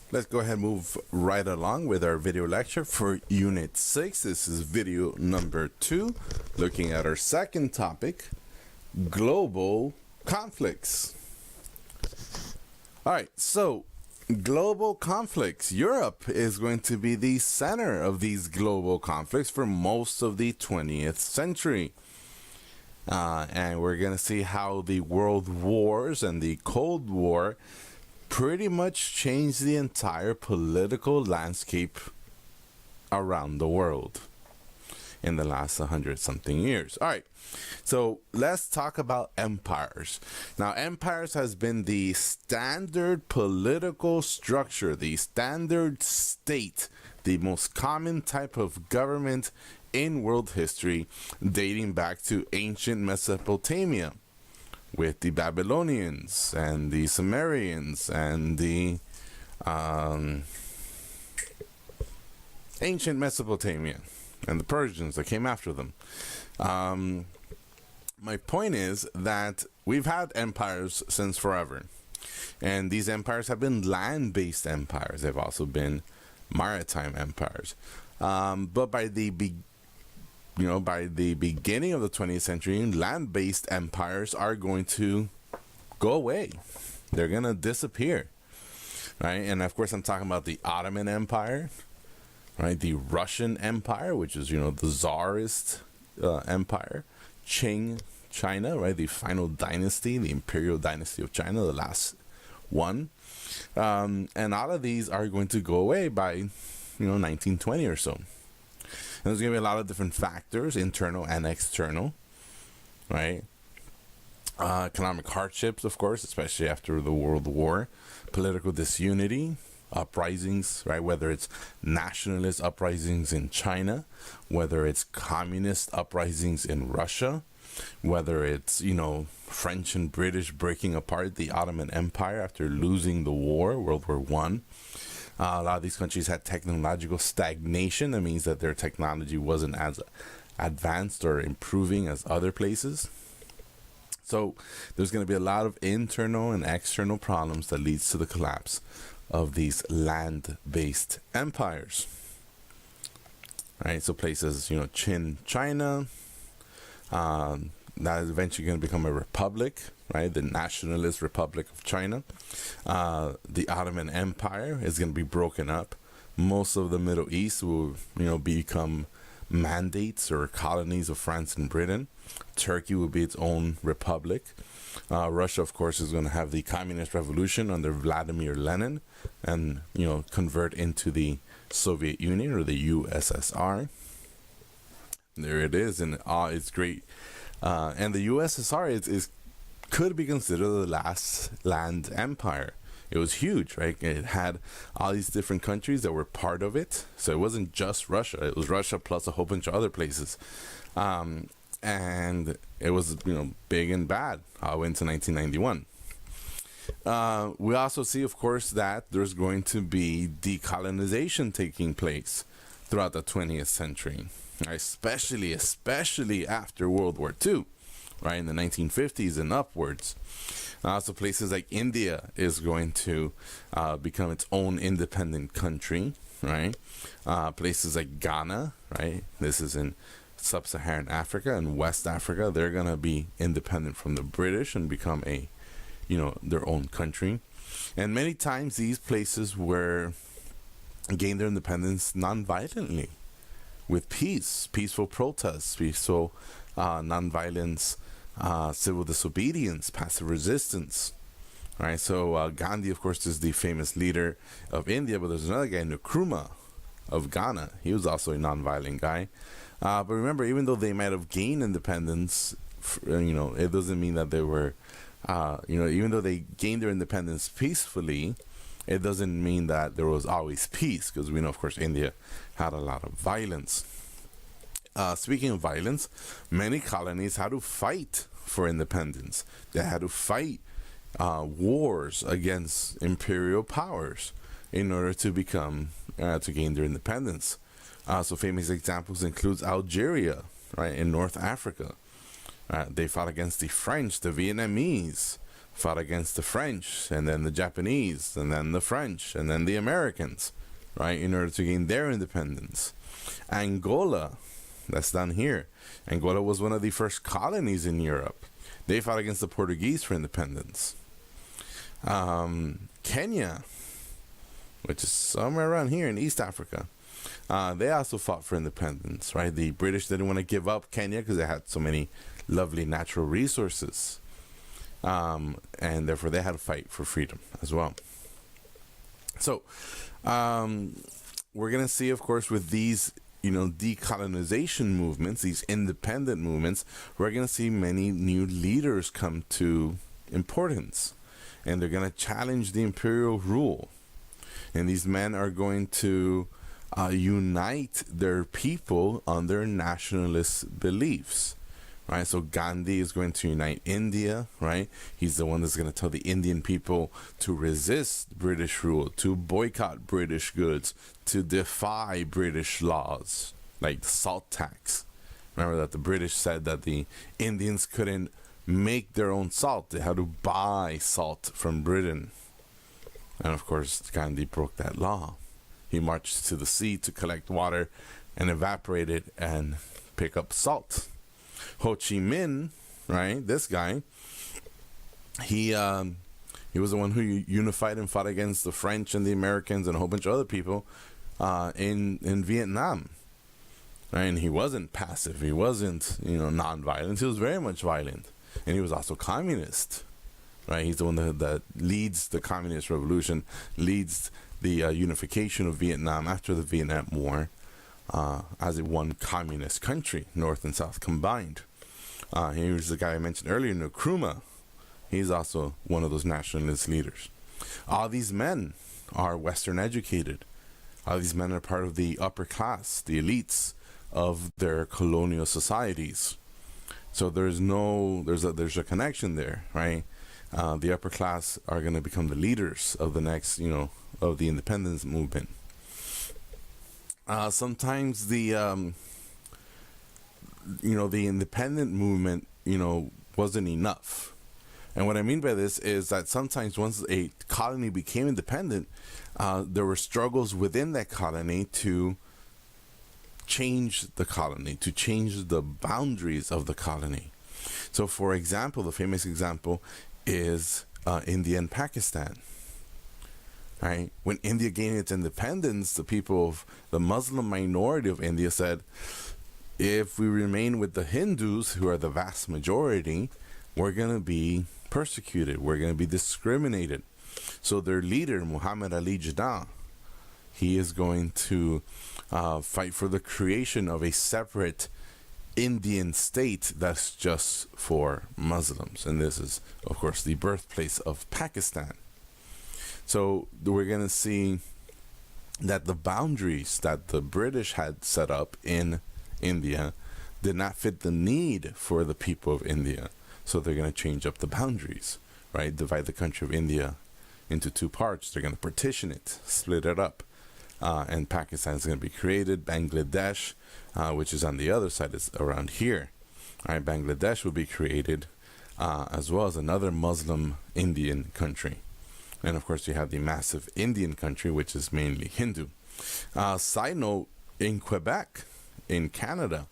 Let's go ahead and move right along with our video lecture for Unit 6. This is video number 2, looking at our second topic, global conflicts. All right, so global conflicts. Europe is going to be the center of these global conflicts for most of the 20th century. And we're going to see how the world wars and the Cold War pretty much changed the entire political landscape around the world in the last 100-something years. All right, so let's talk about empires. Now, empires has been the standard political structure, the standard state, the most common type of government in world history, dating back to ancient Mesopotamia, with the Babylonians and the Sumerians and the ancient Mesopotamia and the Persians that came after them. My point is that we've had empires since forever, and these empires have been land-based empires. They've also been maritime empires, but by the beginning of the 20th century, land-based empires are going to go away. They're going to disappear, right? And of course, I'm talking about the Ottoman Empire, right? The Russian Empire, which is, the Tsarist empire. Qing China, right? The final dynasty, the imperial dynasty of China, the last one. And all of these are going to go away by, 1920 or so. And there's going to be a lot of different factors, internal and external, right? Economic hardships, of course, especially after the World War. Political disunity, uprisings, right? Whether it's nationalist uprisings in China, whether it's communist uprisings in Russia, whether it's, French and British breaking apart the Ottoman Empire after losing the war, World War I. A lot of these countries had technological stagnation. That means that their technology wasn't as advanced or improving as other places. So there's going to be a lot of internal and external problems that leads to the collapse of these land-based empires. Right? So places, Qing China, that is eventually going to become a republic, right? The Nationalist Republic of China. The Ottoman Empire is going to be broken up. Most of the Middle East will, become mandates or colonies of France and Britain. Turkey will be its own republic. Russia, of course, is going to have the communist revolution under Vladimir Lenin and, convert into the Soviet Union or the USSR. There it is, and it's great. And the USSR could be considered the last land empire. It was huge, right? It had all these different countries that were part of it. So it wasn't just Russia. It was Russia plus a whole bunch of other places. And it was, big and bad into 1991. We also see, of course, that there's going to be decolonization taking place throughout the 20th century, especially after World War II, right, in the 1950s and upwards. So places like India is going to become its own independent country, right? Places like Ghana, right? This is in sub-Saharan Africa and West Africa. They're going to be independent from the British and become their own country. And many times these places gained their independence non-violently, with peaceful protests, peaceful non-violence, civil disobedience, passive resistance. Right, so Gandhi, of course, is the famous leader of India, but there's another guy, Nkrumah, of Ghana. He was also a non-violent guy. But remember, even though they might have gained independence, it doesn't mean that they were, even though they gained their independence peacefully, it doesn't mean that there was always peace, because we know, of course, India had a lot of violence. Speaking of violence, many colonies had to fight for independence. They had to fight wars against imperial powers in order to gain their independence. So famous examples includes Algeria, right, in North Africa. They fought against the French, the Vietnamese, fought against the French, and then the Japanese, and then the French, and then the Americans, right, in order to gain their independence. Angola, that's down here. Angola was one of the first colonies in Europe. They fought against the Portuguese for independence. Kenya, which is somewhere around here in East Africa, they also fought for independence, right? The British didn't want to give up Kenya because they had so many lovely natural resources. And therefore they had to fight for freedom as well. So we're going to see, of course, with these, decolonization movements, these independent movements, we're going to see many new leaders come to importance. And they're going to challenge the imperial rule. And these men are going to unite their people on their nationalist beliefs. Right, so Gandhi is going to unite India, right? He's the one that's going to tell the Indian people to resist British rule, to boycott British goods, to defy British laws, like the salt tax. Remember that the British said that the Indians couldn't make their own salt. They had to buy salt from Britain. And of course, Gandhi broke that law. He marched to the sea to collect water and evaporate it and pick up salt. Ho Chi Minh, right? This guy, he was the one who unified and fought against the French and the Americans and a whole bunch of other people in Vietnam. Right? And he wasn't passive. He wasn't, non-violent. He was very much violent, and he was also communist. Right? He's the one that leads the communist revolution, leads the unification of Vietnam after the Vietnam War. As a one communist country, North and South combined. Here's the guy I mentioned earlier, Nkrumah. He's also one of those nationalist leaders. All these men are Western educated. All these men are part of the upper class, the elites of their colonial societies. So there's a connection there, right? The upper class are going to become the leaders of the next, of the independence movement. Sometimes the independent movement, wasn't enough. And what I mean by this is that sometimes once a colony became independent, there were struggles within that colony to change the colony, to change the boundaries of the colony. So, for example, the famous example is India and Pakistan. Right? When India gained its independence, the people of the Muslim minority of India said, if we remain with the Hindus, who are the vast majority, we're going to be persecuted. We're going to be discriminated. So their leader, Muhammad Ali Jinnah, he is going to fight for the creation of a separate Indian state that's just for Muslims. And this is, of course, the birthplace of Pakistan. So we're going to see that the boundaries that the British had set up in India did not fit the need for the people of India. So they're going to change up the boundaries, right? Divide the country of India into two parts. They're going to partition it, split it up. And Pakistan is going to be created. Bangladesh, which is on the other side, is around here. All right, Bangladesh will be created as well as another Muslim Indian country. And of course, you have the massive Indian country, which is mainly Hindu. Side note, in Quebec, in Canada,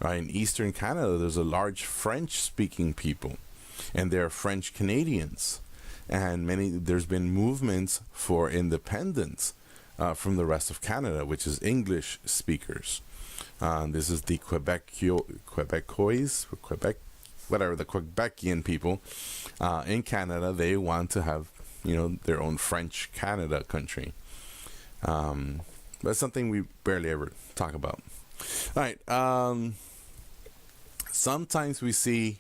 right, in eastern Canada, there's a large French-speaking people, and they're French Canadians. And there's been movements for independence from the rest of Canada, which is English speakers. This is the Quebecois, the Quebecian people in Canada. They want to have their own French Canada country. That's something we barely ever talk about. All right. Sometimes we see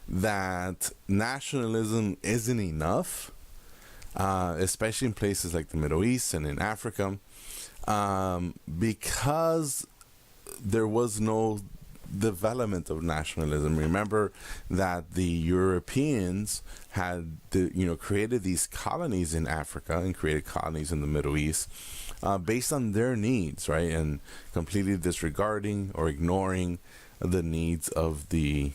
that nationalism isn't enough, especially in places like the Middle East and in Africa, because there was no development of nationalism. Remember that the Europeans had created these colonies in Africa and created colonies in the Middle East based on their needs, right? And completely disregarding or ignoring the needs of the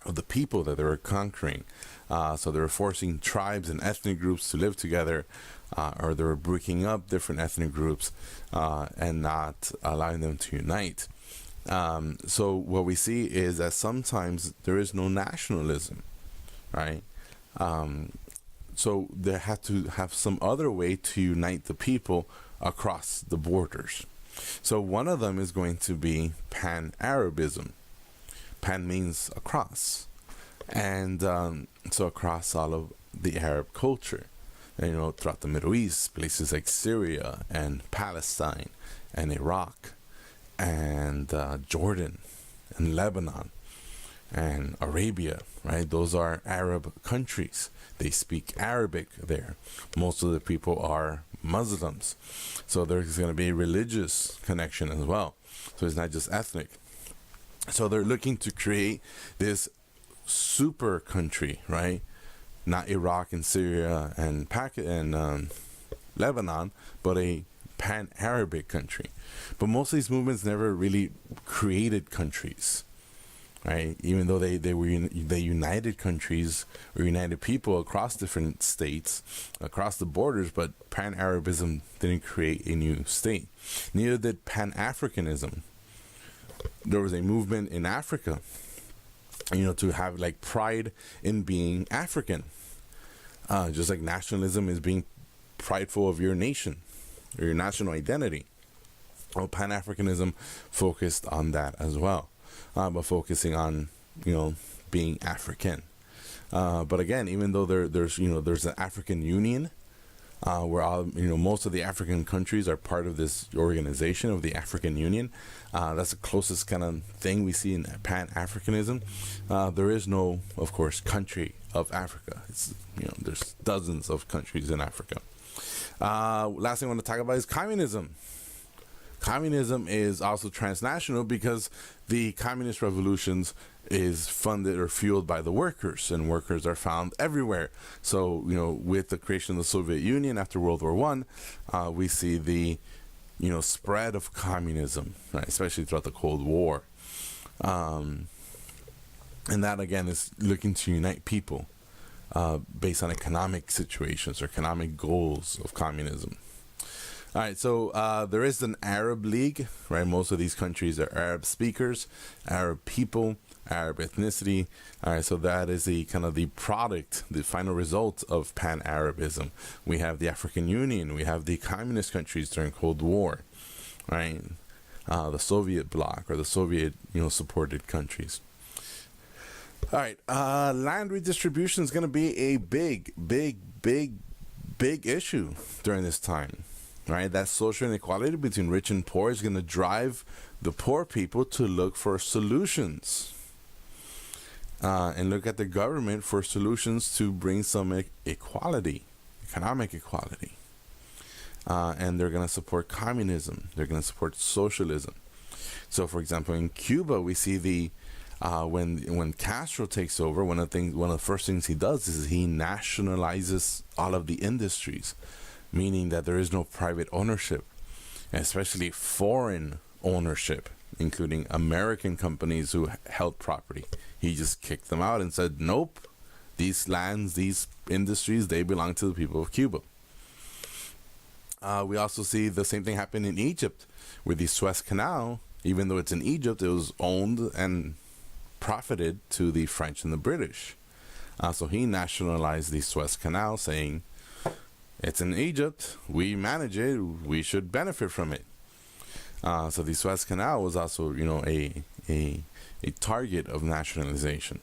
of the people that they were conquering. So they were forcing tribes and ethnic groups to live together, or they were breaking up different ethnic groups and not allowing them to unite. So what we see is that sometimes there is no nationalism, right? So they had to have some other way to unite the people across the borders. So one of them is going to be Pan-Arabism. Pan means across. And so across all of the Arab culture, and, throughout the Middle East, places like Syria and Palestine and Iraq and Jordan and Lebanon and Arabia, right? Those are Arab countries. They speak Arabic there. Most of the people are Muslims. So there's going to be a religious connection as well. So it's not just ethnic. So they're looking to create this super country, right? Not Iraq and Syria and Lebanon, but a pan-Arabic country. But most of these movements never really created countries, right? Even though they united countries or united people across different states, across the borders, but Pan-Arabism didn't create a new state. Neither did Pan-Africanism. There was a movement in Africa, to have like pride in being African. Just like nationalism is being prideful of your nation or your national identity. Well, Pan-Africanism focused on that as well, but focusing on, being African. But again, even though there's an African Union, where all, most of the African countries are part of this organization of the African Union. That's the closest kind of thing we see in Pan-Africanism. There is no, of course, country of Africa. It's, there's dozens of countries in Africa. Last thing I want to talk about is communism. Communism is also transnational because the communist revolutions is funded or fueled by the workers, and workers are found everywhere. So, with the creation of the Soviet Union after World War I, we see the, spread of communism, right? Especially throughout the Cold War. And that, again, is looking to unite people based on economic situations or economic goals of communism. All right, so there is an Arab League, right? Most of these countries are Arab speakers, Arab people, Arab ethnicity. All right, so that is the kind of the product, the final result of Pan-Arabism. We have the African Union, we have the communist countries during Cold War, right? The Soviet bloc or the Soviet, supported countries. All right, land redistribution is going to be a big issue during this time. Right, that social inequality between rich and poor is going to drive the poor people to look for solutions and look at the government for solutions to bring some equality, economic equality. And they're going to support communism. They're going to support socialism. So, for example, in Cuba, we see the when Castro takes over, one of the first things he does is he nationalizes all of the industries, meaning that there is no private ownership, especially foreign ownership, including American companies who held property. He just kicked them out and said, nope, these lands, these industries, they belong to the people of Cuba. We also see the same thing happen in Egypt with the Suez Canal. Even though it's in Egypt, it was owned and profited to the French and the British. So he nationalized the Suez Canal, saying, it's in Egypt, we manage it, we should benefit from it. So the Suez Canal was also, a target of nationalization.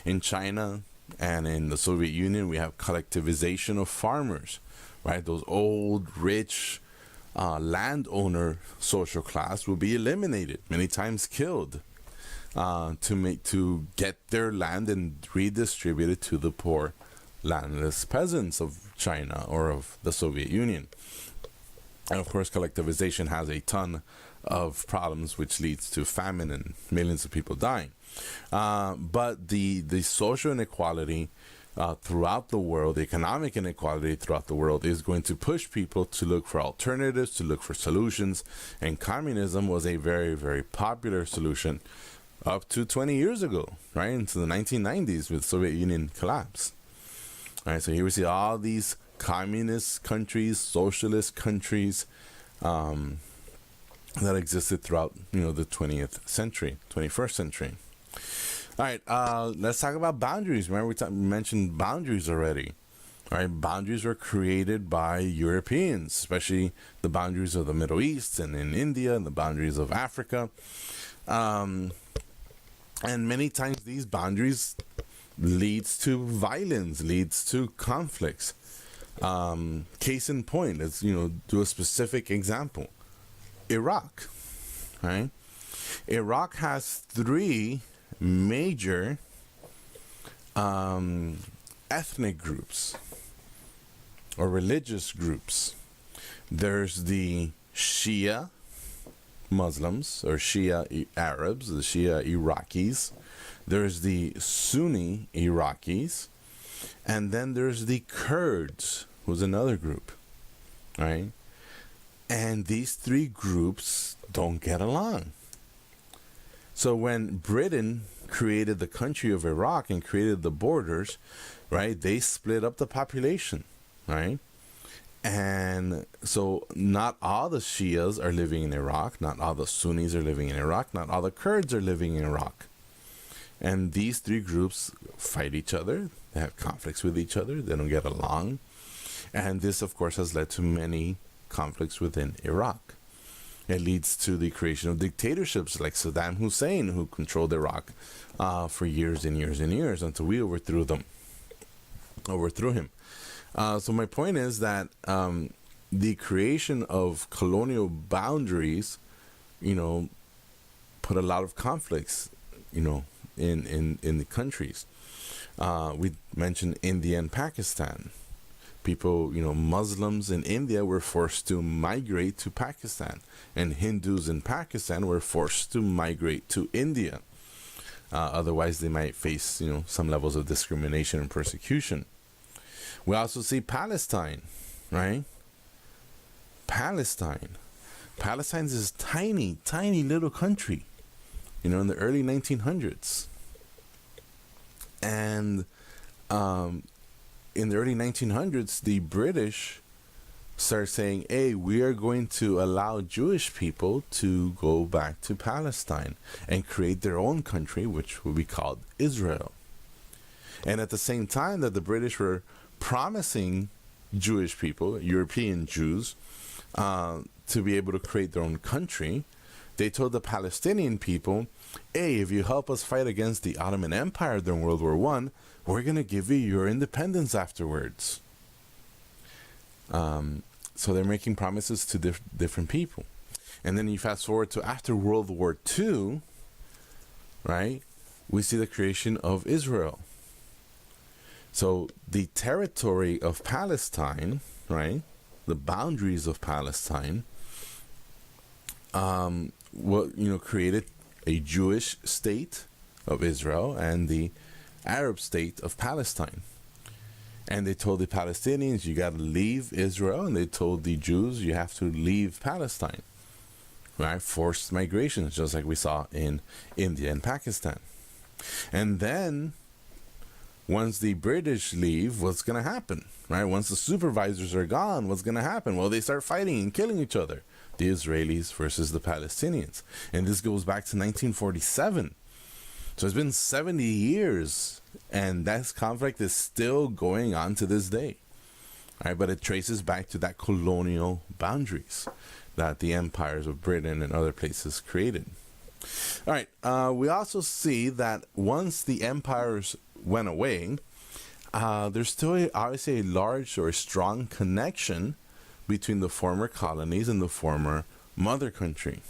In China and in the Soviet Union, we have collectivization of farmers, right? Those old, rich landowner social class will be eliminated, many times killed, to get their land and redistribute it to the poor landless peasants of China or of the Soviet Union. And of course, collectivization has a ton of problems, which leads to famine and millions of people dying. But the social inequality throughout the world, the economic inequality throughout the world, is going to push people to look for alternatives, to look for solutions. And communism was a very, very popular solution up to 20 years ago, right, into the 1990s with Soviet Union collapse. All right, so here we see all these communist countries, socialist countries that existed throughout, the 20th century, 21st century. All right, let's talk about boundaries. Remember, we mentioned boundaries already. All right, boundaries were created by Europeans, especially the boundaries of the Middle East and in India and the boundaries of Africa. And many times these boundaries leads to violence, leads to conflicts. Case in point, let's do a specific example. Iraq, right? Iraq has three major ethnic groups or religious groups. There's the Shia Muslims or Shia Arabs, the Shia Iraqis. There's the Sunni Iraqis, and then there's the Kurds, who's another group, right? And these three groups don't get along. So when Britain created the country of Iraq and created the borders, right, they split up the population, right? And so not all the Shias are living in Iraq, not all the Sunnis are living in Iraq, not all the Kurds are living in Iraq. And these three groups fight each other, they have conflicts with each other, they don't get along. And this, of course, has led to many conflicts within Iraq. It leads to the creation of dictatorships like Saddam Hussein, who controlled Iraq for years and years and years until we overthrew him. So my point is that the creation of colonial boundaries, put a lot of conflicts, in the countries. We mentioned India and Pakistan. People, Muslims in India were forced to migrate to Pakistan, and Hindus in Pakistan were forced to migrate to India. Otherwise, they might face, some levels of discrimination and persecution. We also see Palestine, right? Palestine is this tiny, tiny little country, in the early 1900s. And in the early 1900s, the British started saying, hey, we are going to allow Jewish people to go back to Palestine and create their own country, which will be called Israel. And at the same time that the British were promising Jewish people, European Jews, to be able to create their own country, they told the Palestinian people, hey, if you help us fight against the Ottoman Empire during World War I, we're going to give you your independence afterwards. So they're making promises to different people. And then you fast forward to after World War II, right? We see the creation of Israel. So the territory of Palestine, right? The boundaries of Palestine, created a Jewish state of Israel and the Arab state of Palestine. And they told the Palestinians, you got to leave Israel, and they told the Jews, you have to leave Palestine. Right? Forced migrations, just like we saw in India and Pakistan. And then, once the British leave, what's going to happen? Right? Once the supervisors are gone, what's going to happen? Well, they start fighting and killing each other. The Israelis versus the Palestinians. And this goes back to 1947. So it's been 70 years, and that conflict is still going on to this day. All right, but it traces back to that colonial boundaries that the empires of Britain and other places created. All right, we also see that once the empires went away, there's still obviously a large or a strong connection between the former colonies and the former mother country.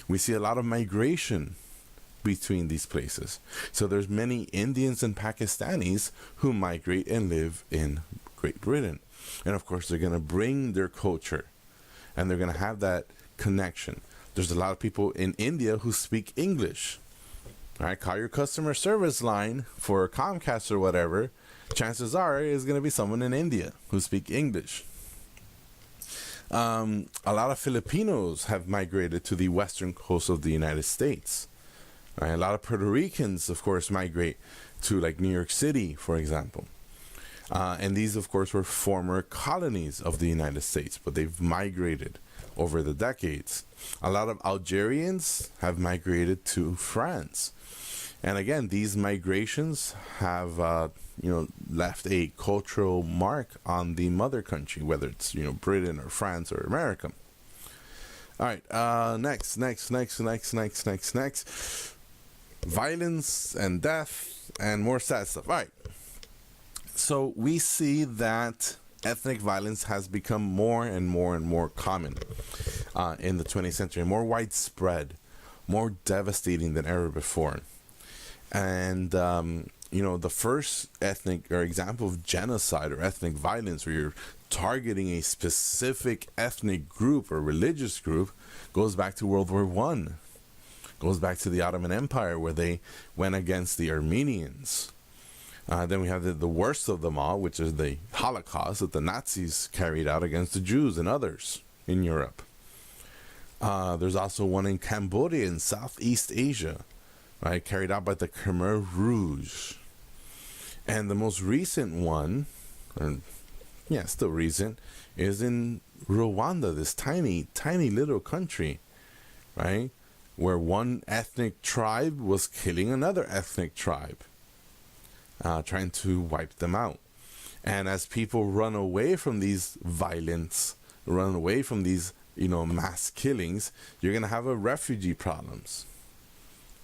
We see a lot of migration between these places. So there's many Indians and Pakistanis who migrate and live in Great Britain. And of course, they're going to bring their culture and they're going to have that connection. There's a lot of people in India who speak English. All right, call your customer service line for Comcast or whatever. Chances are is going to be someone in India who speak English. A lot of Filipinos have migrated to the western coast of the United States. Right? A lot of Puerto Ricans, of course, migrate to like New York City, for example. And these, of course, were former colonies of the United States, but they've migrated over the decades. A lot of Algerians have migrated to France. And again, these migrations have, left a cultural mark on the mother country, whether it's, Britain or France or America. All right, next. Violence and death and more sad stuff. All right. So we see that ethnic violence has become more and more common in the 20th century, more widespread, more devastating than ever before. And, the first ethnic or example of genocide or ethnic violence where you're targeting a specific ethnic group or religious group goes back to World War I. Goes back to the Ottoman Empire, where they went against the Armenians. Then we have the worst of them all, which is the Holocaust that the Nazis carried out against the Jews and others in Europe. There's also one in Cambodia in Southeast Asia, right, carried out by the Khmer Rouge. And the most recent one, still recent, is in Rwanda, this tiny little country, right, where one ethnic tribe was killing another ethnic tribe, trying to wipe them out. And as people run away from these violence, run away from these, mass killings, you're going to have refugee problems.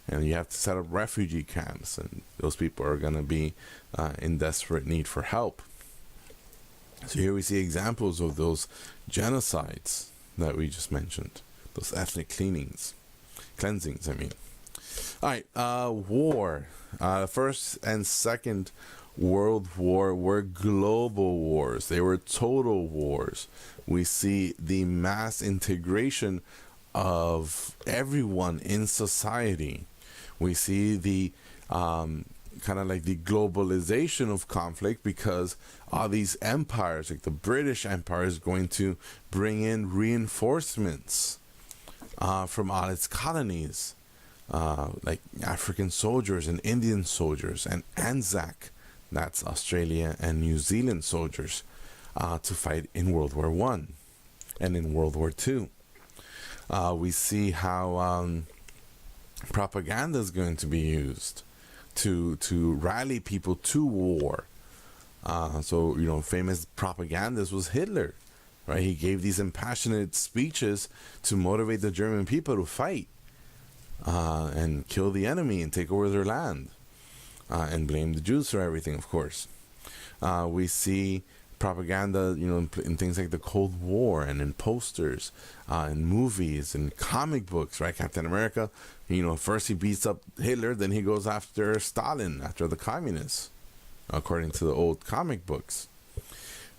And you have to set up refugee camps, and those people are going to be in desperate need for help. So here we see examples of those genocides that we just mentioned, those ethnic cleansings. All right, war. First and Second World War were global wars. They were total wars. We see the mass integration of everyone in society. We see the kind of like the globalization of conflict, because all these empires, like the British Empire, is going to bring in reinforcements from all its colonies, like African soldiers and Indian soldiers and Anzac, that's Australia and New Zealand soldiers, to fight in World War I and in World War II. We see how propaganda is going to be used to rally people to war. Famous propagandist was Hitler, right? He gave these impassionate speeches to motivate the German people to fight and kill the enemy and take over their land, and blame the Jews for everything, of course. We see propaganda, in things like the Cold War and in posters, in movies and comic books, right? Captain America, first he beats up Hitler, then he goes after Stalin, after the communists, according to the old comic books.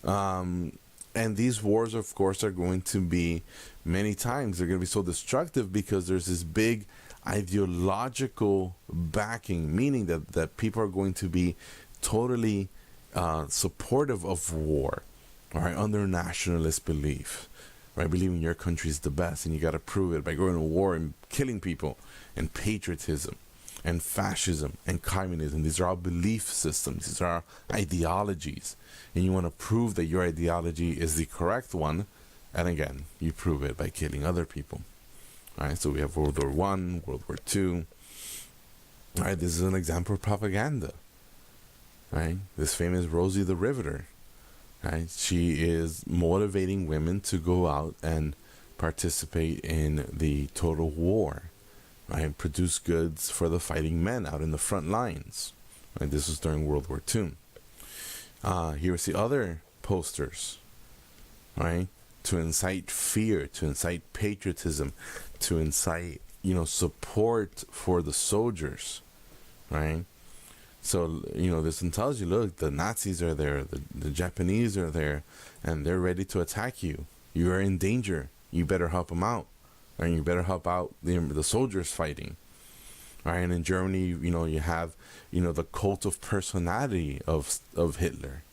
And these wars, of course, are going to be, many times, they're going to be so destructive because there's this big ideological backing, meaning that people are going to be totally supportive of war, right, under nationalist belief, right, believing your country is the best and you got to prove it by going to war and killing people, and patriotism and fascism and communism. These are all belief systems. These are ideologies, and you want to prove that your ideology is the correct one, and again, you prove it by killing other people. All right, so we have World War I, World War II. All right, this is an example of propaganda. Right, this famous Rosie the Riveter, right? She is motivating women to go out and participate in the total war, right? Produce goods for the fighting men out in the front lines. Right? This was during World War II. Here we see other posters, right? To incite fear, to incite patriotism, to incite, support for the soldiers, right? So, this tells you, look, the Nazis are there, the Japanese are there, and they're ready to attack you. You are in danger. You better help them out. And you better help out the soldiers fighting. Right? And in Germany, you have, the cult of personality of Hitler.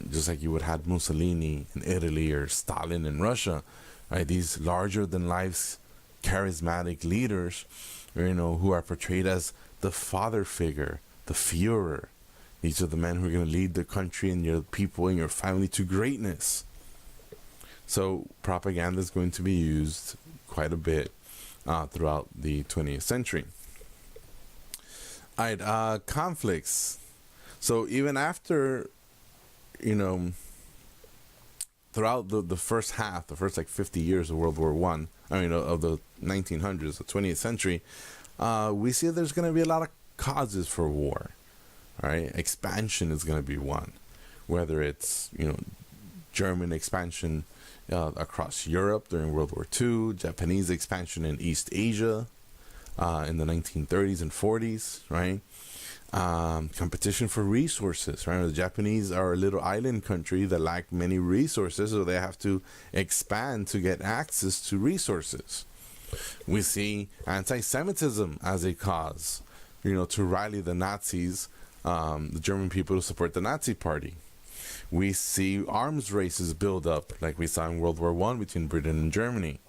Just like you would have Mussolini in Italy or Stalin in Russia. Right? These larger-than-life charismatic leaders who are portrayed as the father figure, the Führer. These are the men who are going to lead the country and your people and your family to greatness. So propaganda is going to be used quite a bit throughout the 20th century. All right, conflicts. So even after, throughout the first half, the first 50 years of World War I, of the 1900s, the 20th century, we see there's going to be a lot of causes for war. All right, expansion is going to be one, whether it's German expansion across Europe during World War II, Japanese expansion in East Asia in the 1930s and 40s, right? Competition for resources, right? The Japanese are a little island country that lack many resources, so they have to expand to get access to resources. We see anti-Semitism as a cause, to rally the Nazis, the German people, to support the Nazi Party. We see arms races build up, like we saw in World War I between Britain and Germany.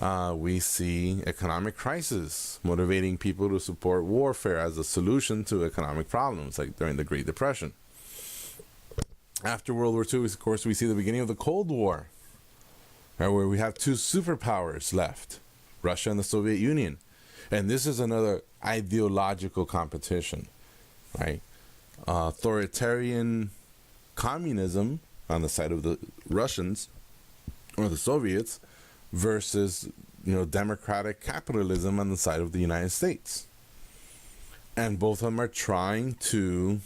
We see economic crisis motivating people to support warfare as a solution to economic problems, like during the Great Depression. After World War II, of course, we see the beginning of the Cold War, right, where we have two superpowers left, Russia and the Soviet Union. And this is another ideological competition, right? Authoritarian communism on the side of the Russians or the Soviets versus democratic capitalism on the side of the United States. And both of them are trying to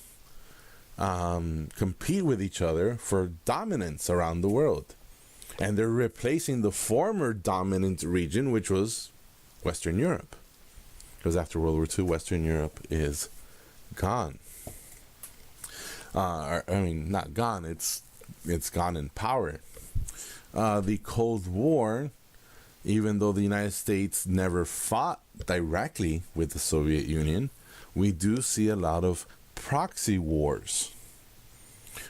compete with each other for dominance around the world. And they're replacing the former dominant region, which was Western Europe. Because after World War II, Western Europe is gone. Not gone, it's gone in power. The Cold War, even though the United States never fought directly with the Soviet Union, we do see a lot of proxy wars.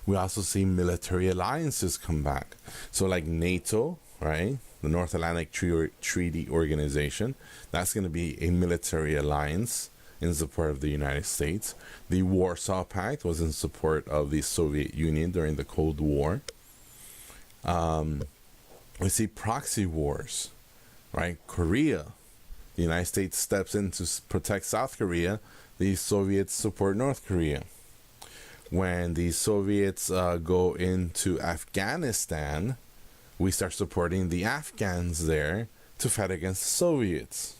We also see military alliances come back. So like NATO, right? The North Atlantic Treaty Organization, that's going to be a military alliance in support of the United States. The Warsaw Pact was in support of the Soviet Union during the Cold War. We see proxy wars, right? Korea, the United States steps in to protect South Korea. The Soviets support North Korea. When the Soviets go into Afghanistan, we start supporting the Afghans there to fight against the Soviets.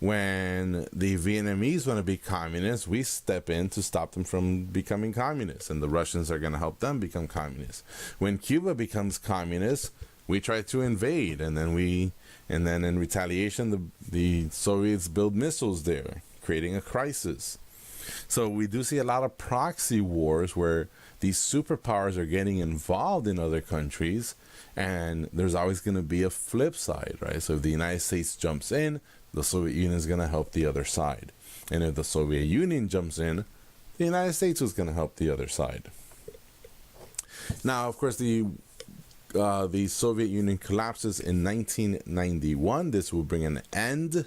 When the Vietnamese want to be communists, we step in to stop them from becoming communists, and the Russians are going to help them become communists. When Cuba becomes communist, we try to invade, and then in retaliation, the Soviets build missiles there, creating a crisis. So we do see a lot of proxy wars where these superpowers are getting involved in other countries, and there's always going to be a flip side, right? So if the United States jumps in, the Soviet Union is going to help the other side. And if the Soviet Union jumps in, the United States is going to help the other side. Now, of course, the Soviet Union collapses in 1991. This will bring an end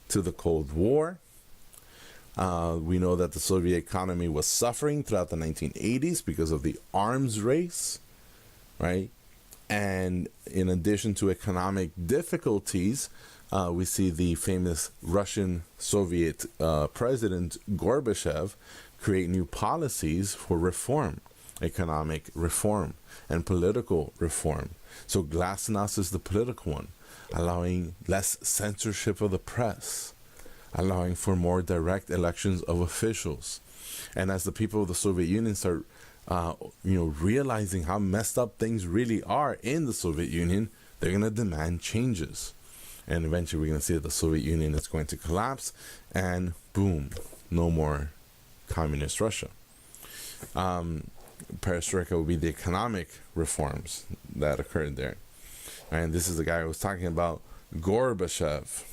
to the Cold War. We know that the Soviet economy was suffering throughout the 1980s because of the arms race, right? And in addition to economic difficulties, we see the famous Russian Soviet President Gorbachev create new policies for reform, economic reform and political reform. So Glasnost is the political one, allowing less censorship of the press, allowing for more direct elections of officials. And as the people of the Soviet Union start realizing how messed up things really are in the Soviet Union, they're going to demand changes. And eventually we're going to see that the Soviet Union is going to collapse, and boom, no more communist Russia. Perestroika will be the economic reforms that occurred there. And this is the guy I was talking about, Gorbachev.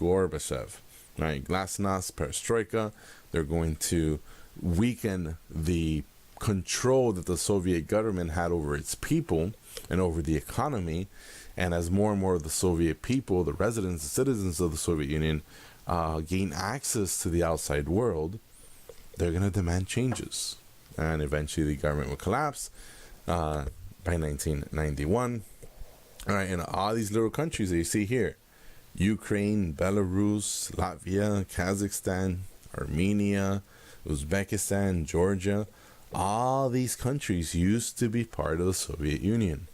Right, Glasnost, Perestroika. They're going to weaken the control that the Soviet government had over its people and over the economy. And as more and more of the Soviet people, the residents, the citizens of the Soviet Union, gain access to the outside world, they're going to demand changes. And eventually the government will collapse by 1991. All right, and all these little countries that you see here, Ukraine, Belarus, Latvia, Kazakhstan, Armenia, Uzbekistan, Georgia, all these countries used to be part of the Soviet Union.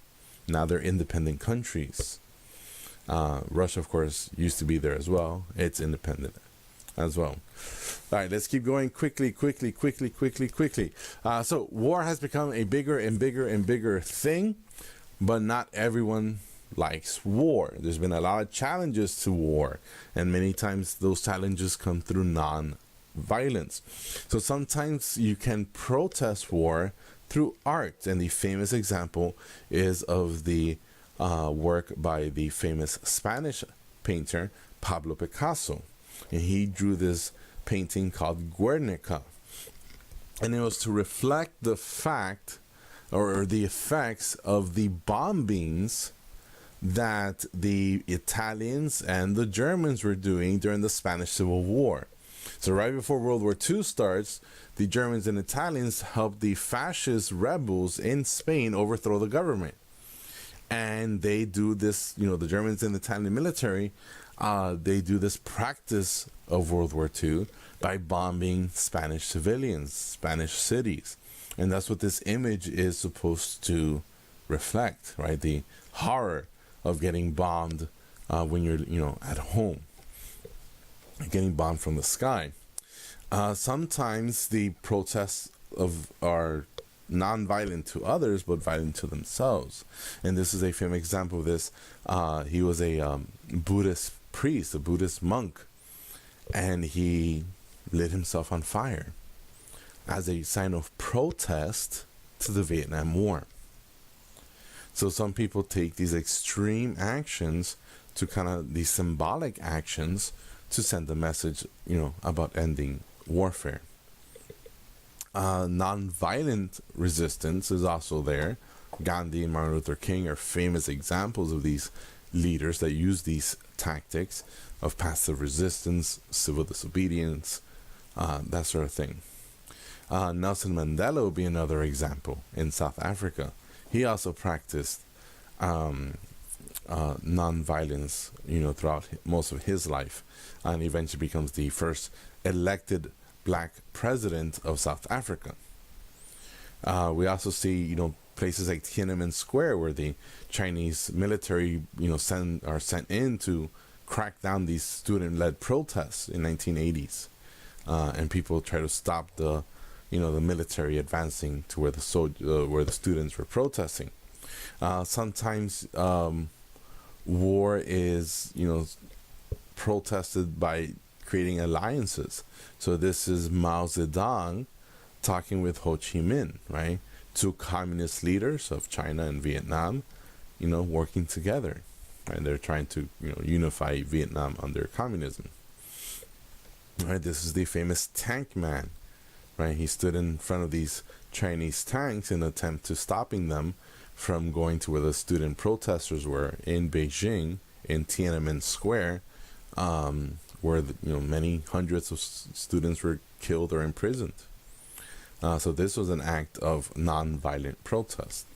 Now they're independent countries. Russia, of course, used to be there as well. It's independent as well. All right, let's keep going quickly. So war has become a bigger and bigger thing, but not everyone likes war. There's been a lot of challenges to war, and many times those challenges come through non-violence. So sometimes you can protest war through art, and the famous example is of the work by the famous Spanish painter Pablo Picasso, and he drew this painting called Guernica, and it was to reflect the fact or the effects of the bombings that the Italians and the Germans were doing during the Spanish Civil War. So right before World War II starts, the Germans and Italians helped the fascist rebels in Spain overthrow the government. And they do this, the Germans and the Italian military, they do this practice of World War II by bombing Spanish civilians, Spanish cities. And that's what this image is supposed to reflect, right? The horror of getting bombed when you're, at home, getting bombed from the sky. Sometimes the protests are non-violent to others, but violent to themselves. And this is a famous example of this. He was a Buddhist priest, a Buddhist monk, and he lit himself on fire as a sign of protest to the Vietnam War. So some people take these extreme actions to kind of these symbolic actions to send a message, about ending warfare. Non-violent resistance is also there. Gandhi and Martin Luther King are famous examples of these leaders that use these tactics of passive resistance, civil disobedience, that sort of thing. Nelson Mandela would be another example in South Africa. He also practiced non-violence, throughout most of his life, and eventually becomes the first elected black president of South Africa. We also see, places like Tiananmen Square, where the Chinese military, are sent in to crack down these student-led protests in 1980s, and people try to stop the military advancing to where the students were protesting. Sometimes war is, protested by creating alliances. So this is Mao Zedong talking with Ho Chi Minh, right? Two communist leaders of China and Vietnam, working together. Right? They're trying to, unify Vietnam under communism. Right? This is the famous Tank Man, right? He stood in front of these Chinese tanks in an attempt to stopping them from going to where the student protesters were in Beijing, in Tiananmen Square, where many hundreds of students were killed or imprisoned. So this was an act of non-violent protest.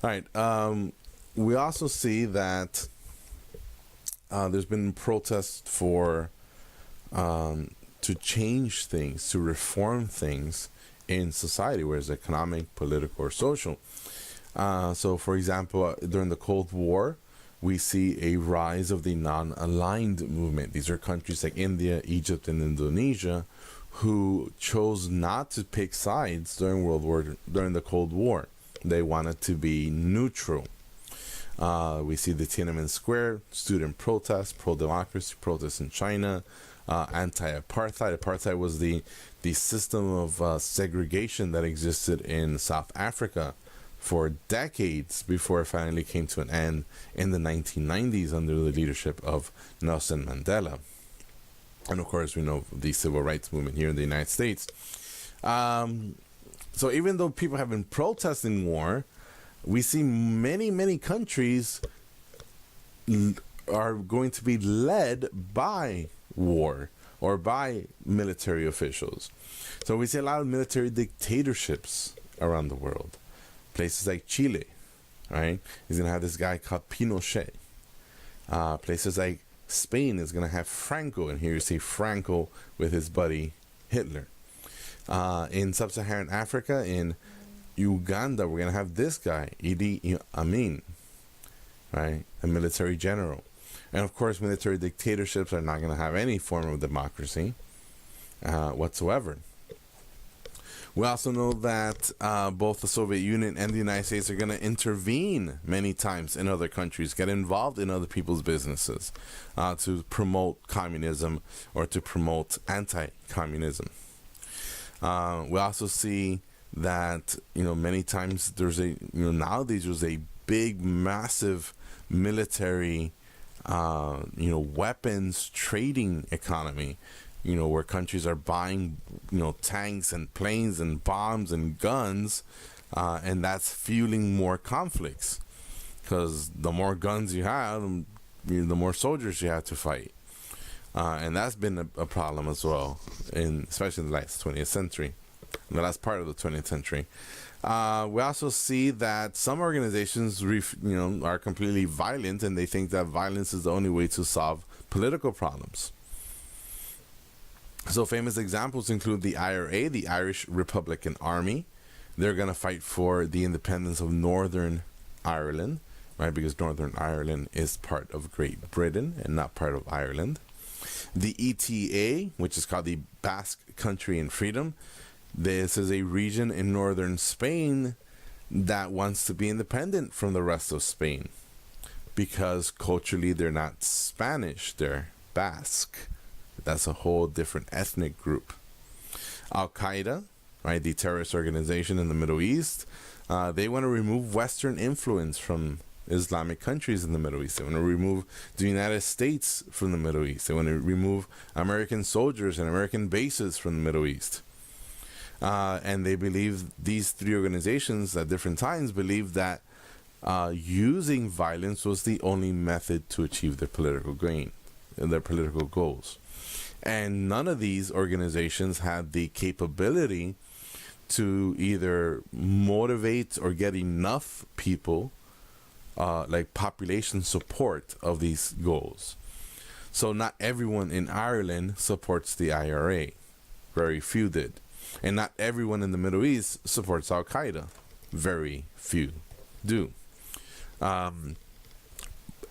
All right. We also see that there's been protests for to change things, to reform things in society, whether it's economic, political, or social. So, for example, during the Cold War, we see a rise of the non-aligned movement. These are countries like India, Egypt, and Indonesia who chose not to pick sides during the Cold War. They wanted to be neutral. We see the Tiananmen Square student protests, pro-democracy protests in China, anti-apartheid. Apartheid was the system of segregation that existed in South Africa for decades before it finally came to an end in the 1990s under the leadership of Nelson Mandela. And of course, we know the civil rights movement here in the United States. So even though people have been protesting war, we see many countries are going to be led by war or by military officials. So we see a lot of military dictatorships around the world. Places like Chile, right? He's going to have this guy called Pinochet. Places like Spain is going to have Franco, and here you see Franco with his buddy Hitler. In sub-Saharan Africa, in Uganda, we're going to have this guy, Idi Amin, right? A military general. And of course, military dictatorships are not going to have any form of democracy whatsoever. We also know that both the Soviet Union and the United States are going to intervene many times in other countries, get involved in other people's businesses to promote communism or to promote anti-communism. We also see that, many times nowadays there's a big, massive military, weapons trading economy, where countries are buying, tanks and planes and bombs and guns, and that's fueling more conflicts. Because the more guns you have, the more soldiers you have to fight. And that's been a problem as well, especially in the last 20th century, in the last part of the 20th century. We also see that some organizations, are completely violent, and they think that violence is the only way to solve political problems. So famous examples include the IRA, the Irish Republican Army. They're going to fight for the independence of Northern Ireland, right? Because Northern Ireland is part of Great Britain and not part of Ireland. The ETA, which is called the Basque Country and Freedom. This is a region in northern Spain that wants to be independent from the rest of Spain because culturally they're not Spanish, they're Basque. That's a whole different ethnic group. Al-Qaeda, right, the terrorist organization in the Middle East, they want to remove Western influence from Islamic countries in the Middle East. They want to remove the United States from the Middle East. They want to remove American soldiers and American bases from the Middle East. And they believe, these three organizations at different times believe that using violence was the only method to achieve their political gain and their political goals. And none of these organizations had the capability to either motivate or get enough people, like population support of these goals. So not everyone in Ireland supports the IRA. Very few did. And not everyone in the Middle East supports Al-Qaeda. Very few do.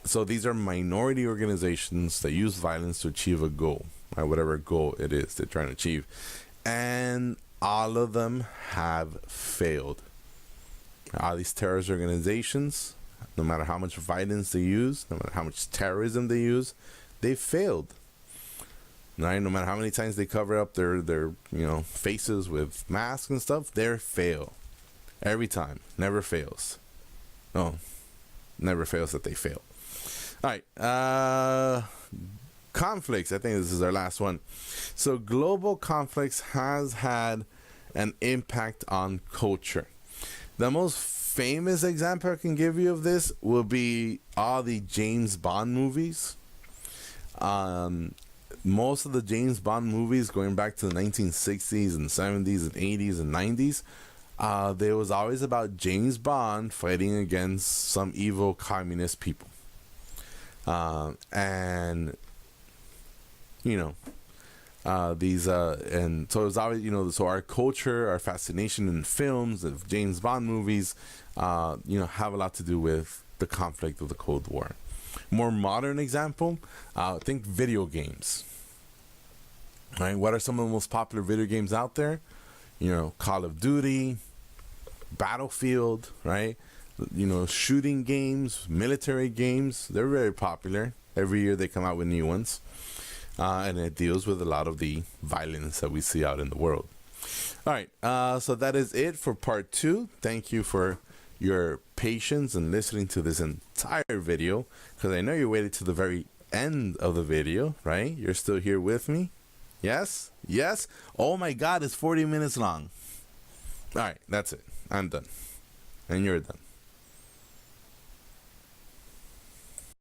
So these are minority organizations that use violence to achieve a goal, right? Whatever goal it is they're trying to achieve. And all of them have failed. All these terrorist organizations, no matter how much violence they use, no matter how much terrorism they use, they failed. Right? No matter how many times they cover up their faces with masks and stuff, they fail. Every time. Never fails. No. Never fails that they fail. All right. Conflicts. I think this is our last one. So global conflicts has had an impact on culture. The most famous example I can give you of this will be all the James Bond movies. Most of the James Bond movies going back to the 1960s and 70s and 80s and 90s, there was always about James Bond fighting against some evil communist people. And so it was always, so our culture, our fascination in films of James Bond movies, have a lot to do with the conflict of the Cold War. More modern example, think video games. Right? What are some of the most popular video games out there? Call of Duty, Battlefield, right? Shooting games, military games, they're very popular. Every year they come out with new ones. And it deals with a lot of the violence that we see out in the world. All right, so that is it for part 2. Thank you for your patience and listening to this entire video, because I know you waited to the very end of the video, right? You're still here with me? Yes? Yes? Oh my God, it's 40 minutes long. All right, that's it. I'm done. And you're done.